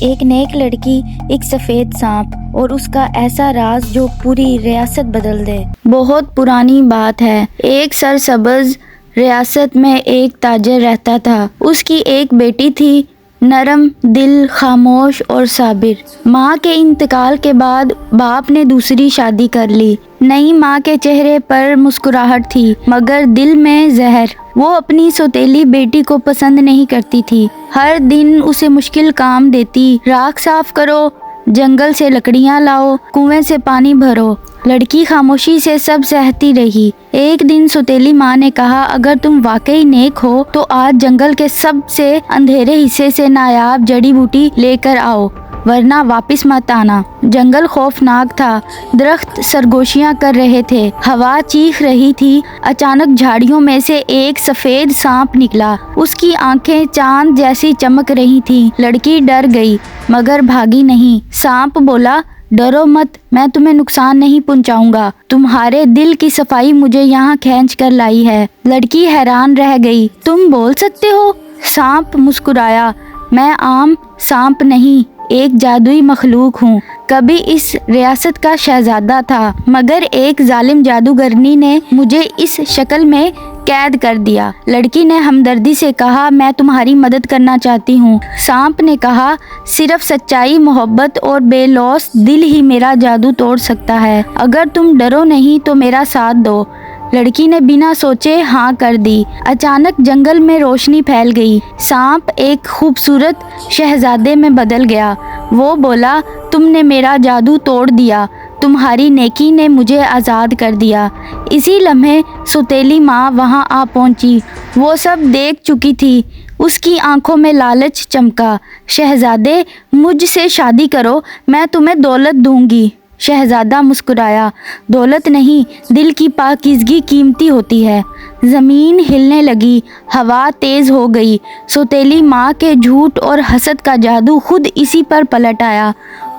ایک نیک لڑکی، ایک سفید سانپ اور اس کا ایسا راز جو پوری ریاست بدل دے۔ بہت پرانی بات ہے، ایک سرسبز ریاست میں ایک تاجر رہتا تھا۔ اس کی ایک بیٹی تھی، نرم دل، خاموش اور صابر۔ ماں کے انتقال کے بعد باپ نے دوسری شادی کر لی۔ نئی ماں کے چہرے پر مسکراہٹ تھی مگر دل میں زہر۔ وہ اپنی سوتیلی بیٹی کو پسند نہیں کرتی تھی، ہر دن اسے مشکل کام دیتی، راکھ صاف کرو، جنگل سے لکڑیاں لاؤ، کنویں سے پانی بھرو۔ لڑکی خاموشی سے سب سہتی رہی۔ ایک دن سوتیلی ماں نے کہا، اگر تم واقعی نیک ہو تو آج جنگل کے سب سے اندھیرے حصے سے نایاب جڑی بوٹی لے کر آؤ، ورنہ واپس مت آنا۔ جنگل خوفناک تھا، درخت سرگوشیاں کر رہے تھے، ہوا چیخ رہی تھی۔ اچانک جھاڑیوں میں سے ایک سفید سانپ نکلا، اس کی آنکھیں چاند جیسی چمک رہی تھیں۔ لڑکی ڈر گئی مگر بھاگی نہیں۔ سانپ بولا، ڈرو مت، میں تمہیں نقصان نہیں پہنچاؤں گا، تمہارے دل کی صفائی مجھے یہاں کھینچ کر لائی ہے۔ لڑکی حیران رہ گئی، تم بول سکتے ہو؟ سانپ مسکرایا، میں عام سانپ نہیں، ایک جادوئی مخلوق ہوں۔ کبھی اس ریاست کا شہزادہ تھا مگر ایک ظالم جادوگرنی نے مجھے اس شکل میں قید کر دیا۔ لڑکی نے ہمدردی سے کہا، میں تمہاری مدد کرنا چاہتی ہوں۔ سانپ نے کہا، صرف سچائی، محبت اور بے لوث دل ہی میرا جادو توڑ سکتا ہے۔ اگر تم ڈرو نہیں تو میرا ساتھ دو۔ لڑکی نے بنا سوچے ہاں کر دی۔ اچانک جنگل میں روشنی پھیل گئی۔ سانپ ایک خوبصورت شہزادے میں بدل گیا۔ وہ بولا، تم نے میرا جادو توڑ دیا، تمہاری نیکی نے مجھے آزاد کر دیا۔ اسی لمحے سوتیلی ماں وہاں آ پہنچی، وہ سب دیکھ چکی تھی۔ اس کی آنکھوں میں لالچ چمکا۔ شہزادے، مجھ سے شادی کرو، میں تمہیں دولت دوں گی۔ شہزادہ مسکرایا، دولت نہیں، دل کی پاکیزگی قیمتی ہوتی ہے۔ زمین ہلنے لگی، ہوا تیز ہو گئی۔ سوتیلی ماں کے جھوٹ اور حسد کا جادو خود اسی پر پلٹ آیا۔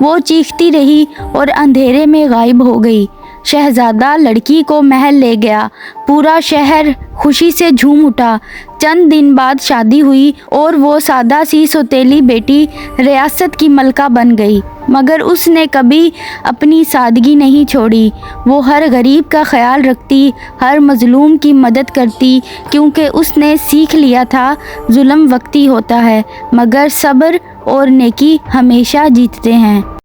وہ چیختی رہی اور اندھیرے میں غائب ہو گئی۔ شہزادہ لڑکی کو محل لے گیا، پورا شہر خوشی سے جھوم اٹھا۔ چند دن بعد شادی ہوئی اور وہ سادہ سی سوتیلی بیٹی ریاست کی ملکہ بن گئی، مگر اس نے کبھی اپنی سادگی نہیں چھوڑی۔ وہ ہر غریب کا خیال رکھتی، ہر مظلوم کی مدد کرتی، کیونکہ اس نے سیکھ لیا تھا، ظلم وقتی ہوتا ہے مگر صبر اور نیکی ہمیشہ جیتتے ہیں۔